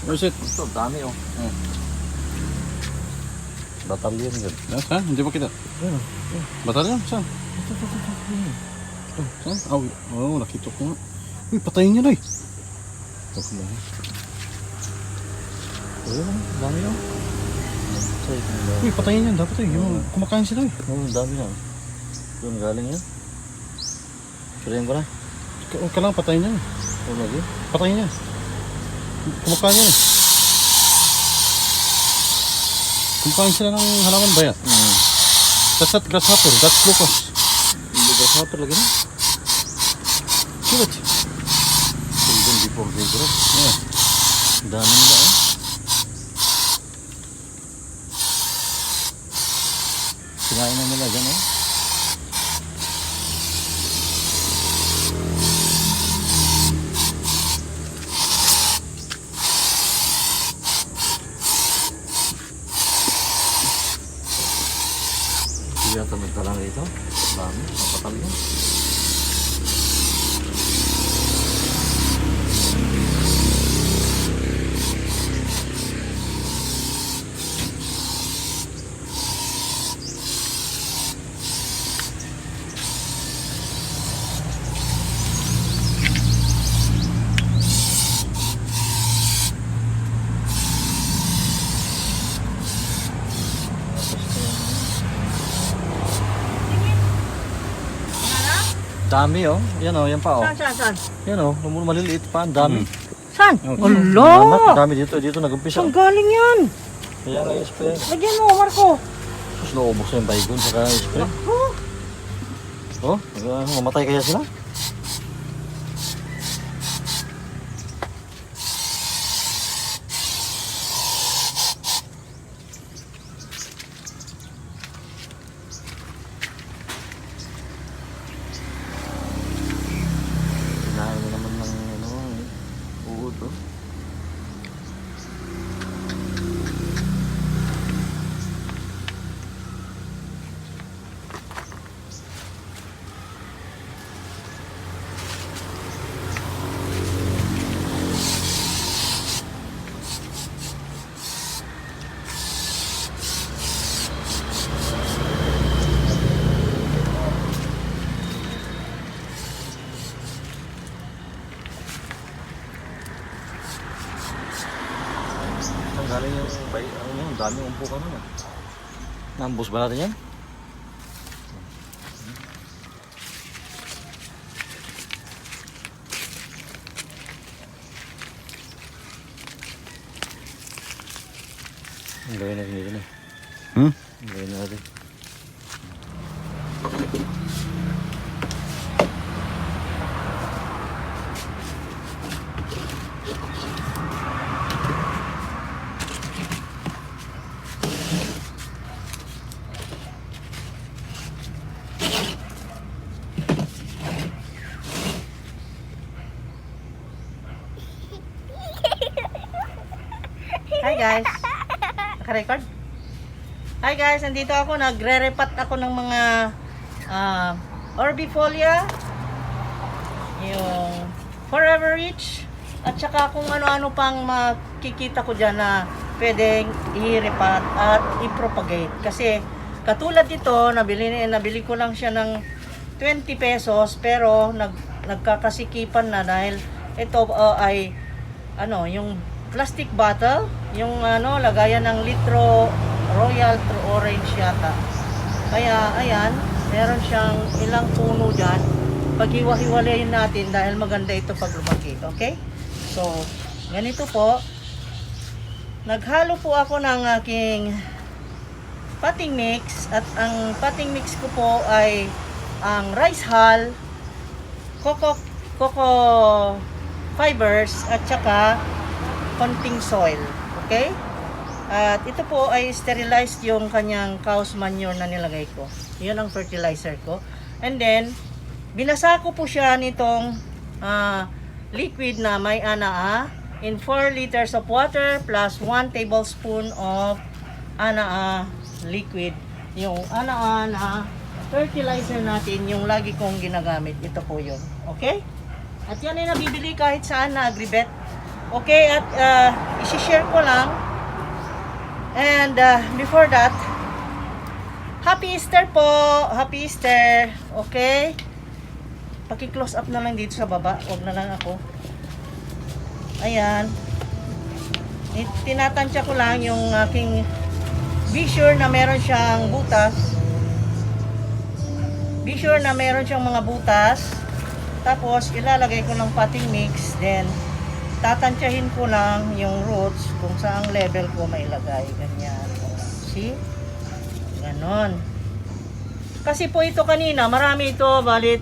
Where's it? Ito, dami oh. Batalyon yun. Saan? Hindi ba kita? Yan. Batalyon? Saan? Saan? Oh, nakita ko nga. Uy, patayin niya na eh. Ayun, dami oh. Uy, patayin niya. Dapat eh. Yung kumakain sila eh. Oo, dami yan. Doon galing yan. Suriyan ko na. Huwag ka lang, patayin niya. Oo, lagi. Patayin niya. Kumakain niya eh. Kumakain sila ng halaman ba yan? That's not grasshopper. That's locust. Hindi grasshopper lagi na. Kill it. Even before they grow. Yeah. Dami nila oh. Kinain na nila dyan oh. Hindi yata nagtalang rito. Dami, ang batalyon. Dami oh. Yan oh, yan pa oh. Saan? Yan oh, maliliit pa, ang dami. Saan? Okay. Ala! Dami dito nag-umpisa. Saan galing yan? Kaya nga spray. Lagyan mo, Marco. Tapos naubos na yung baygon saka spray. Oh, mamatay kaya sila? Kinain na naman ng uod oh. Saan galing yung daming umpo ka naman. Nambos ba natin yan? Ang gawin natin dito na. Ang gawin natin. Hi guys. Naka-record? Hi guys, nandito ako. Nagre-repat ako ng mga Orbifolia. Yung Forever Rich. At saka kung ano-ano pang makikita ko dyan na pwedeng i-repat at i-propagate. Kasi katulad dito, nabili ko lang siya ng 20 pesos pero nagkakasikipan na dahil ito ay yung plastic bottle, yung lagayan ng litro Royal True Orange yata. Kaya ayan, meron siyang ilang puno dyan. Paghiwa-hiwalayin natin dahil maganda ito pag lumaki, okay? So, ganito po. Naghalo po ako ng aking potting mix at ang potting mix ko po ay ang rice hull, coco fibers at saka konting soil, okay? At ito po ay sterilized yung kanyang cow's manure na nilagay ko. Yun ang fertilizer ko. And then binasa ko po siya nitong liquid na may anaa in 4 liters of water plus 1 tablespoon of anaa liquid. Yung anaa na fertilizer natin, yung lagi kong ginagamit. Ito po yun. Okay? At yan ay nabibili kahit saan na agribet. Okay, at isi-share ko lang. And before that, Happy Easter po! Happy Easter! Okay? Paki-close up na lang dito sa baba. Huwag na lang ako. Ayan. Tinatansya ko lang yung aking be sure na meron siyang butas. Be sure na meron siyang mga butas. Tapos, ilalagay ko ng potting mix. Then, tatansyahin ko lang yung roots kung saang level ko mailagay. Ganyan. See? Ganon. Kasi po ito kanina, marami ito. Bali,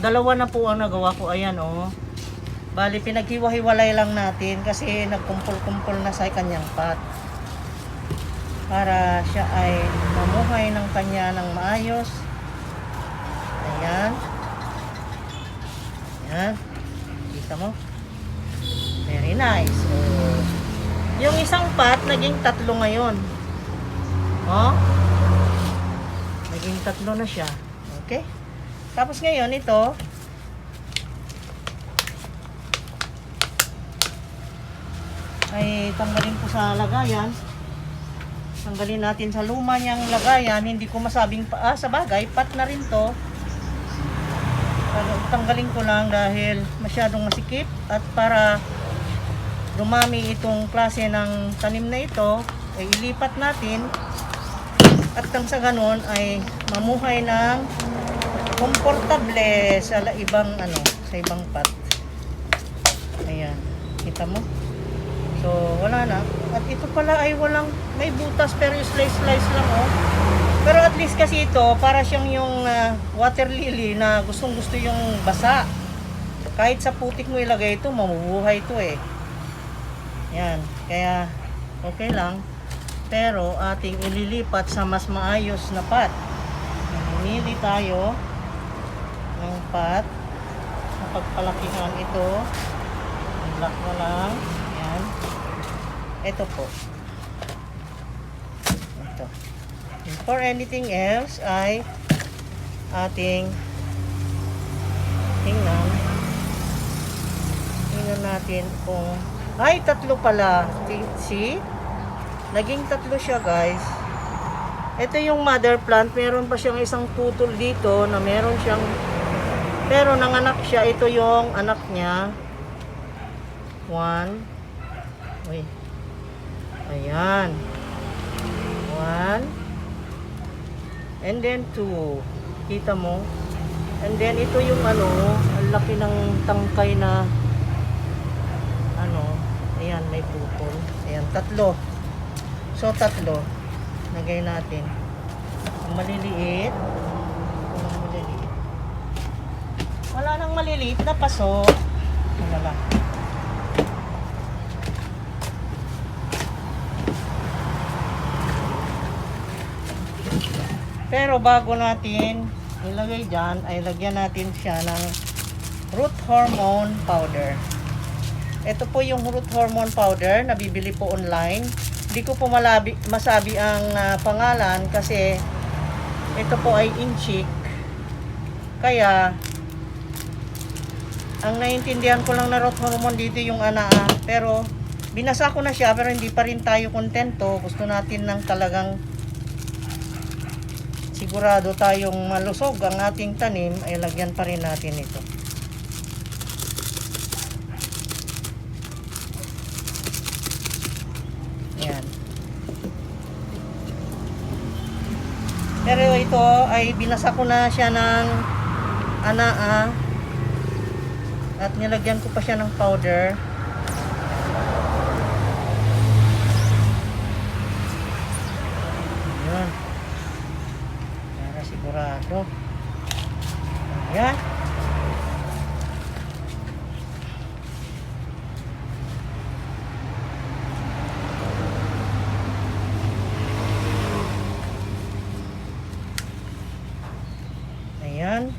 dalawa na po ang nagawa ko. Ayan, oh. Bali, pinaghiwa-hiwalay lang natin kasi nagkumpul-kumpul na sa kanyang pot. Para siya ay mamuhay ng kanya ng maayos. Ayan. Ayan. Kita mo? Very nice. Oh. Yung isang pot, naging 3 ngayon. Oh. Naging 3 na siya. Okay? Tapos ngayon, ito. Ay tanggalin ko sa lagayan. Tanggalin natin sa luma niyang lagayan. Hindi ko masabing sa bagay, pot na rin to. Tanggalin ko lang dahil masyadong masikip at para dumami itong klase ng tanim na ito, ay ilipat natin at nang sa ganon ay mamuhay ng komportable sa ibang sa ibang pot. Ayan, kita mo? So wala na. At ito pala ay may butas pero slice lang, oh. Pero at least kasi ito para siyang yung water lily na gustong gusto yung basa. Kahit sa putik mo ilagay ito, mamubuhay ito eh. Yan, kaya okay lang. Pero ating ililipat sa mas maayos na pot. Mamili tayo ng pot na pagpalakihan ito. Lock mo lang. Yan. Ito po. Ito. For anything else ay ating tingnan natin kung ay 3 pala. See? Naging 3 siya, guys. Ito yung mother plant. Meron pa siyang isang putol dito na meron siyang pero nanganak siya. Ito yung anak niya. 1. Uy. Ayan. 1. And then 2. Kita mo? And then ito yung ang laki ng tangkay na ayan, may putol. Ayan, 3. So 3. Lagay natin. Ang maliliit. Wala nang maliliit na paso. Wala. Pero bago natin ilagay dyan, ay lagyan natin siya ng root hormone powder. Ito po yung root hormone powder na bibili po online. Hindi ko po masabi ang pangalan kasi ito po ay inchik. Kaya ang naiintindihan ko lang na root hormone dito yung anaa. Pero binasa ko na siya pero hindi pa rin tayo kontento. Gusto natin ng talagang sigurado tayong malusog ang ating tanim, ay lagyan pa rin natin ito. Yan. Pero ito ay binasa ko na siya ng anaa at nilagyan ko pa siya ng powder. Yan. Para sigurado. Yan. Ayan.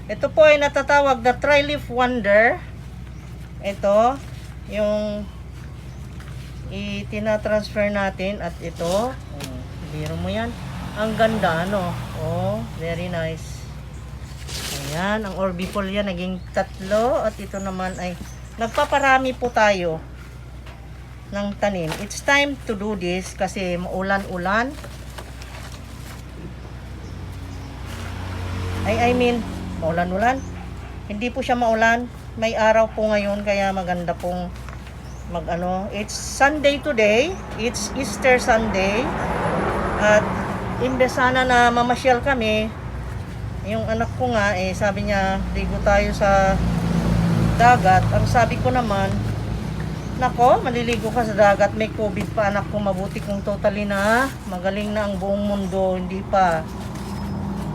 Ito po ay natatawag na Tri-Leaf Wonder. Ito, yung itina-transfer natin at ito. Biro mo yan. Ang ganda, no? Oh, very nice. Ayan, ang orbifol yan naging 3 at ito naman ay nagpaparami po tayo ng tanim. It's time to do this kasi maulan-ulan. I mean, maulan-ulan. Hindi po siya maulan. May araw po ngayon kaya maganda pong It's Sunday today. It's Easter Sunday. At imbes sana na mamasyal kami, yung anak ko nga sabi niya, ligo tayo sa dagat. Ang sabi ko naman, nako, maliligo ka sa dagat, may COVID pa anak ko, mabuti kung totally na magaling na ang buong mundo, hindi pa.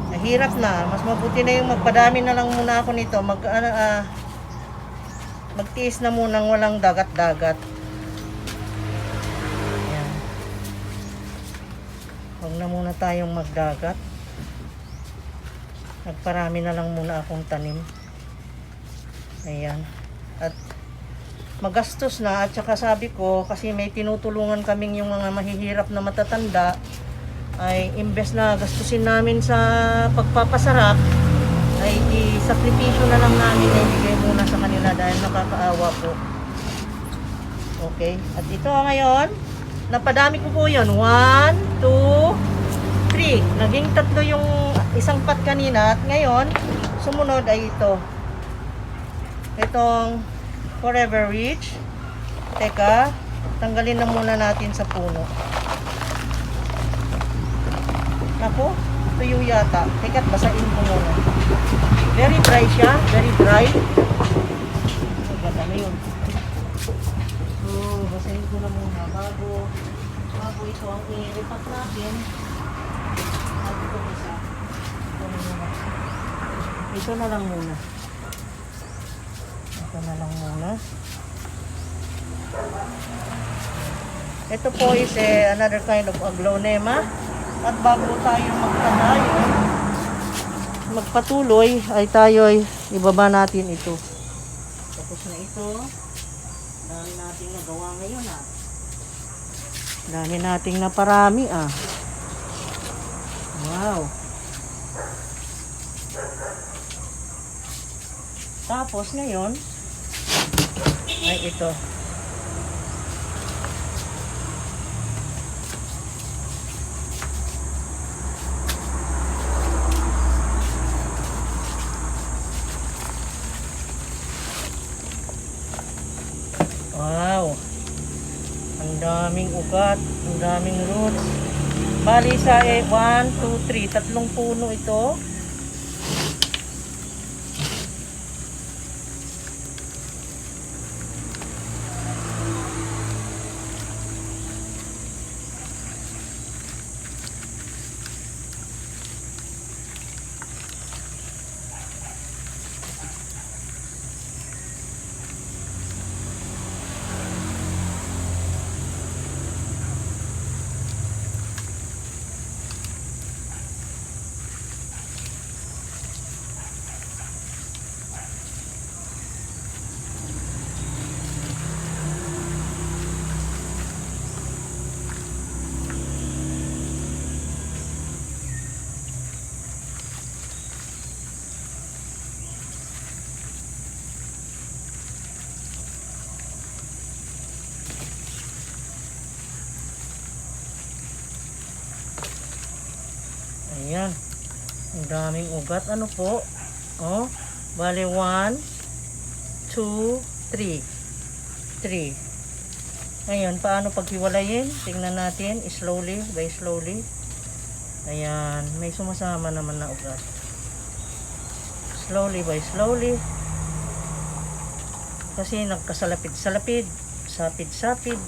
Nahirap na, mas mabuti na yung magpadami na lang muna ako nito, magtiis na munang walang dagat-dagat. Ayan. Huwag na muna tayong magdagat. Nagparami na lang muna akong tanim. Ayan. At magastos na, at saka sabi ko, kasi may tinutulungan kaming yung mga mahihirap na matatanda, ay imbes na gastusin namin sa pagpapasarap, ay isakripisyo na lang namin, ibigay muna sa kanila dahil nakakaawa po. Okay, at ito ngayon, napadami ko po yun. 1, 2, 3. Naging 3 yung isang pot kanina, at ngayon, sumunod ay ito. Itong Forever Rich. Teka, tanggalin na muna natin sa puno. Ako, tuyo yata. Teka, basahin ko muna. Very dry siya, very dry. Maganda na yun. So, basahin ko na muna bago ito ang i-repack natin. At ito isa. Ito na lang muna. Ito na lang muna. Ito po is another kind of aglonema. At bago tayo magpatuloy, ay tayo ay ibaba natin ito. Tapos na ito. Dami nating nagawa ngayon Dami nating naparami Wow. Tapos ngayon ay ito. Wow. Ang daming ugat, ang daming roots. Bali sa 1, 2, 3, 3 puno ito. Ayan. Ang daming ugat. Ano po? Oh, bali 1, 2, 3. 3. Ngayon, paano paghiwalayin? Tingnan natin. Slowly by slowly. Ayan. May sumasama naman na ugat. Slowly by slowly. Kasi nagkasalapid-salapid. Sapid-sapid.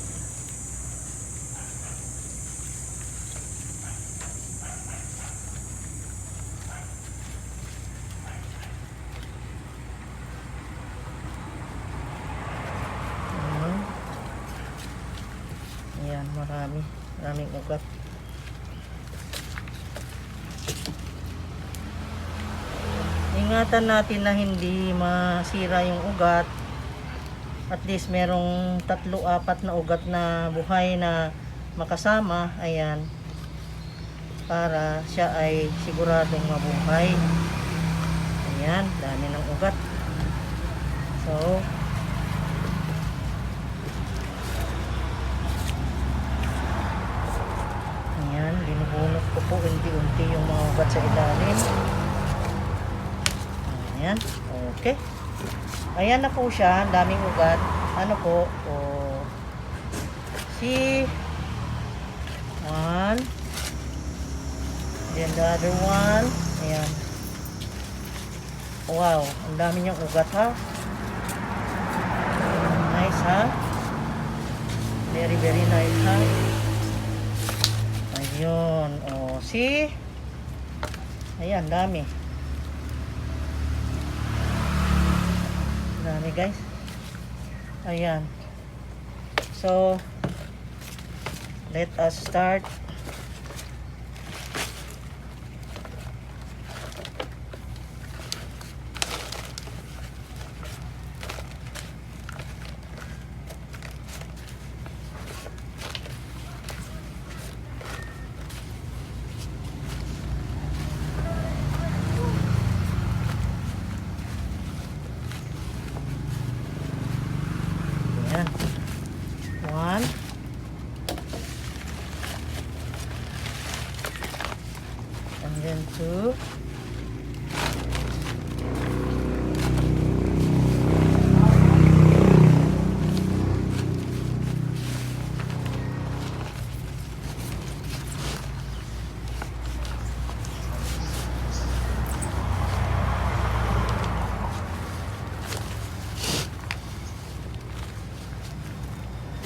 Ayan, maraming ugat. Ingatan natin na hindi masira yung ugat. At least merong 3-4 na ugat na buhay na makasama. Ayan. Para siya ay siguradong mabuhay. Ayan, dami ng ugat. So, Ayan. Okay. Ayan na po siya. Ang daming ugat. Ano po? See? One. Then the other one. Ayan. Wow. Ang dami niyang ugat ha. Nice ha. Very very nice ha. Ayun. See? Ayan. Dami. Dami guys. Ayan. So, let us start. Ayan. One. And then two.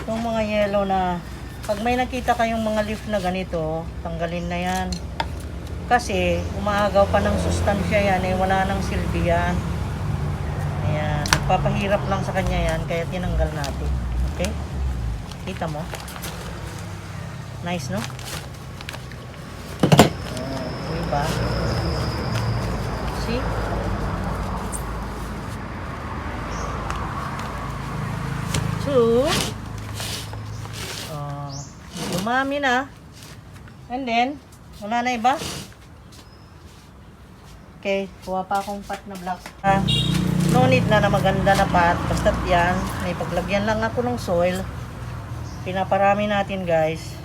Itong mga yellow na, pag may nakita kayong mga leaf na ganito, tanggalin na yan. Kasi, umaagaw pa ng sustansya yan, wala nang silbi yan. Ayan, nagpapahirap lang sa kanya yan, kaya tinanggal natin. Okay? Kita mo? Nice, no? Diba? See? Two. Dumami na. And then, wala na iba. Okay, kuha pa akong pot na black. No need na maganda na pot. Basta't yan, may paglagyan lang ako ng soil. Pinaparami natin guys.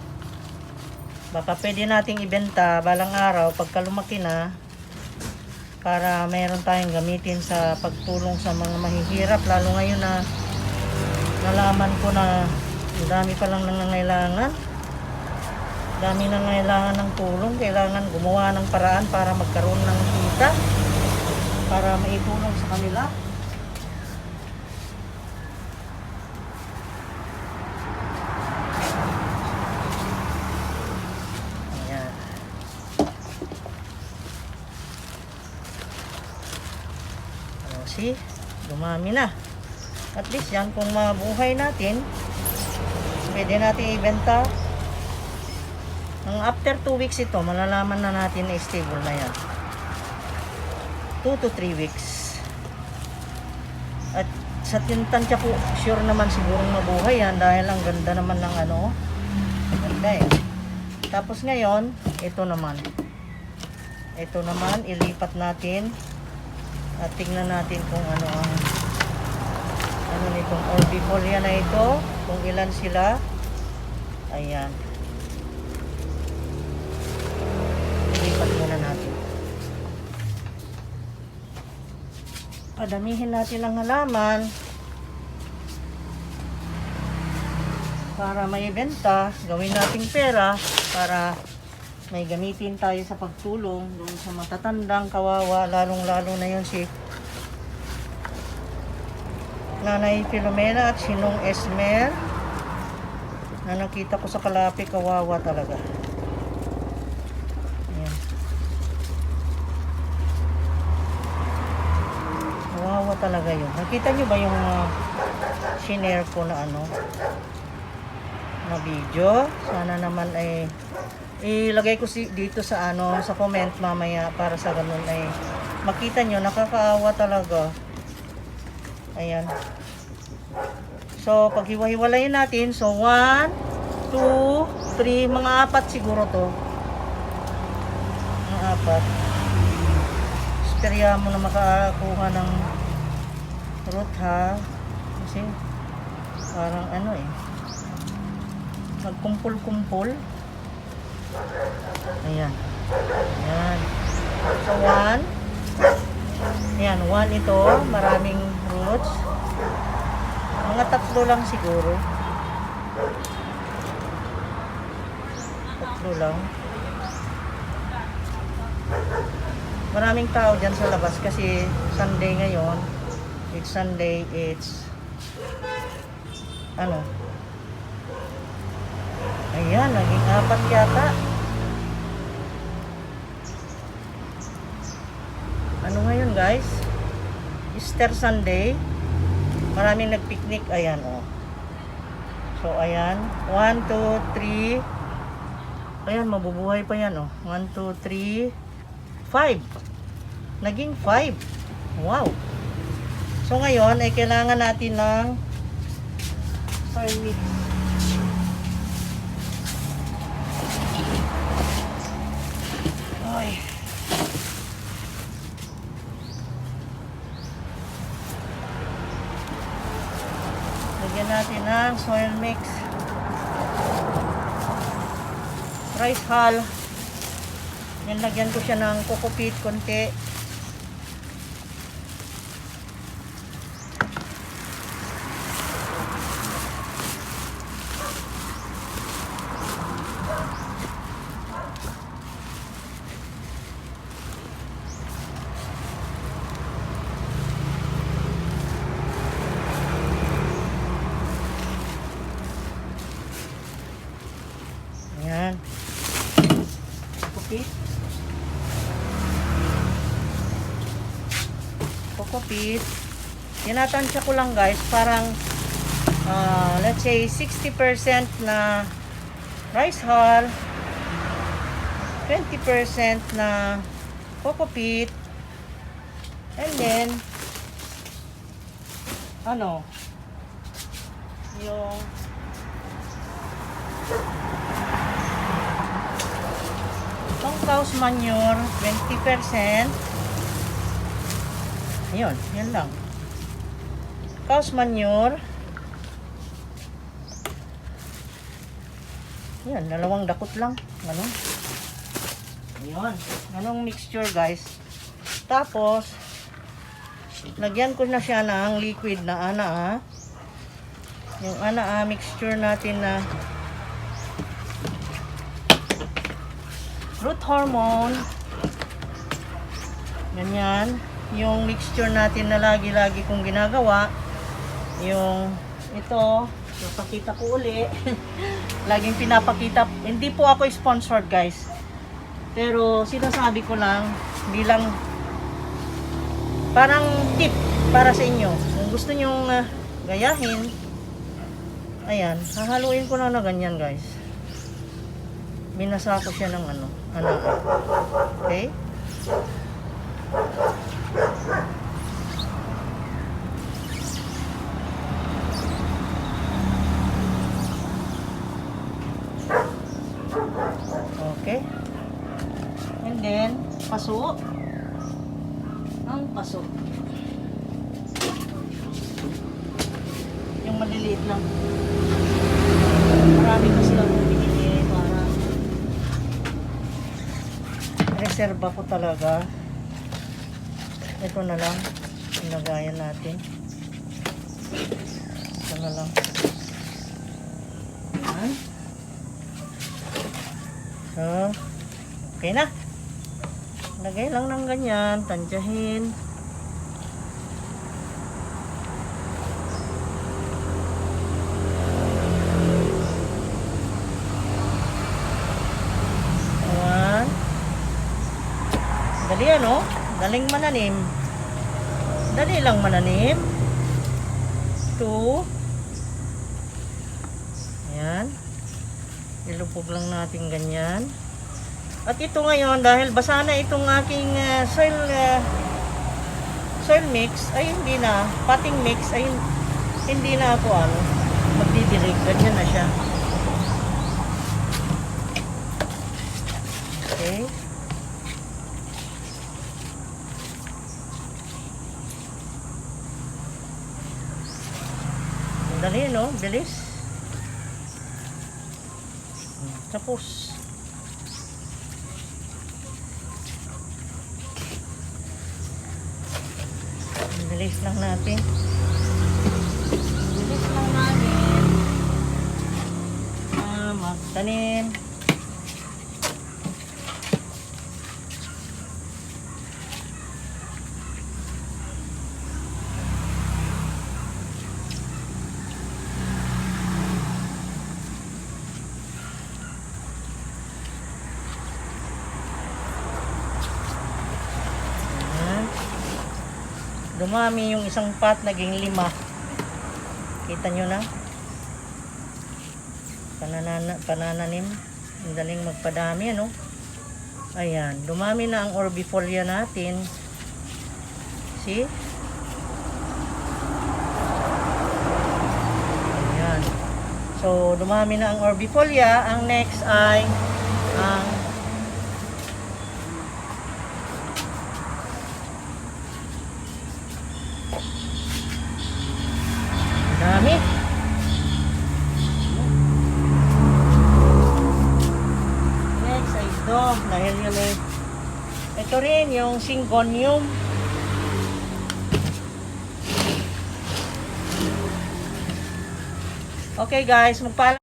Baka pwede nating ibenta balang araw pagka lumaki na. Para mayroon tayong gamitin sa pagtulong sa mga mahihirap. Lalo ngayon na nalaman ko na dami palang nangangailangan. Dami nangangailangan ng tulong. Kailangan gumawa ng paraan para magkaroon ng kita. Para maitulong sa kanila. Ayan. See? Dumami na. At least yan, kung mabuhay natin, pwede natin ibenta. Ang after 2 weeks ito, malalaman na natin na stable na yan. 2 to 3 weeks. At sa tintansya po, sure naman sigurong mabuhay yan dahil ang ganda naman ng ano. Ganda eh. Tapos ngayon, ito naman. Ito naman, ilipat natin. At tingnan natin kung ano ang nitong orbifolia na ito. Kung ilan sila. Ayan. Ilipat muna natin. Padamihin natin ang halaman para may ibenta, gawin nating pera para may gamitin tayo sa pagtulong doon sa matatandang kawawa, lalong-lalo na yun si Nanay Filomena at Sinong Esmer na nakita ko sa Kalapi, kawawa talaga. Ayan. Kawawa talaga yun. Nakita nyo ba yung shinare ko na ano na video? Sana naman ay ilagay ko dito sa ano sa comment mamaya para sa ganun ay makita nyo, nakakaawa talaga. Ayan. So, paghiwa-hiwalayin natin. So, 1, 2, 3, mga 4 siguro to. Mga 4. Esperya mo na makakuha ng root ha. Kasi, parang ano eh. Magkumpul-kumpul. Ayan. Ayan. So, 1. Ayan, 1 ito. Maraming roots. Mga 3 lang siguro. 3 lang. Maraming tao dyan sa labas kasi Sunday ngayon. It's Sunday, it's ano? Ayan, naging 4 yata. Ano ngayon guys? Easter Sunday. Maraming nagpicnic. Ayan oh. So ayan. 1, 2, 3. Ayan, mabubuhay pa yan oh. 1, 2, 3, 5. Naging 5. Wow. So ngayon ay kailangan natin ng soil mix. Ay. Lagyan natin ng soil mix. Rice hull. Yan, lagyan ko siya ng coco peat konti. Ayan. Coco peat. Coco peat. Tinatansya ko lang guys, parang let's say 60% na rice hull, 20% na coco peat, and then ano yung itong cow's manure 20%. Ayun, yan lang. Cow's manure. Yan, 2 dakot lang. Ganun. Ayun. Ganong mixture guys. Tapos, lagyan ko na siya ng liquid na ana. Yung ana mixture natin na root hormone. Ganyan. Yung mixture natin na lagi-lagi kong ginagawa. Yung ito, napakita ko uli. Laging pinapakita. Hindi po ako sponsored guys. Pero sinasabi ko lang bilang parang tip para sa inyo. Kung gusto nyong gayahin, ayan, hahaluin ko na ganyan guys. Binasa ko siya ng ano. Okay? Okay. And then, paso. Ang paso. Yung maliliit lang. Marami kasi ako binili para reserva ko talaga. Ito na lang. Ilagayan natin. Ito na lang. Ayan. So, okay na. Lagay lang ng ganyan. Tansyahin. Ayan. Dali ano? Daling mananim. Dali lang mananim. 2. Ayan. Ilupog lang natin ganyan. At ito ngayon, dahil basa na itong aking soil mix, ay hindi na, potting mix, ay hindi na ako magdidilig. Ganyan na siya. Okay. Dali, no? Bilis. Tapos. Bilis lang natin. Bilis lang natin. Magtanim. Dumami yung isang pot, naging 5. Kita nyo na? Panananim. Ang daling magpadami, ano? Ayan. Dumami na ang orbifolia natin. See? Ayan. So, dumami na ang orbifolia. Ang next ay ang dami. Next ay ito. Dahil yun eh. Ito rin yung syngonium. Okay guys, magpaalam.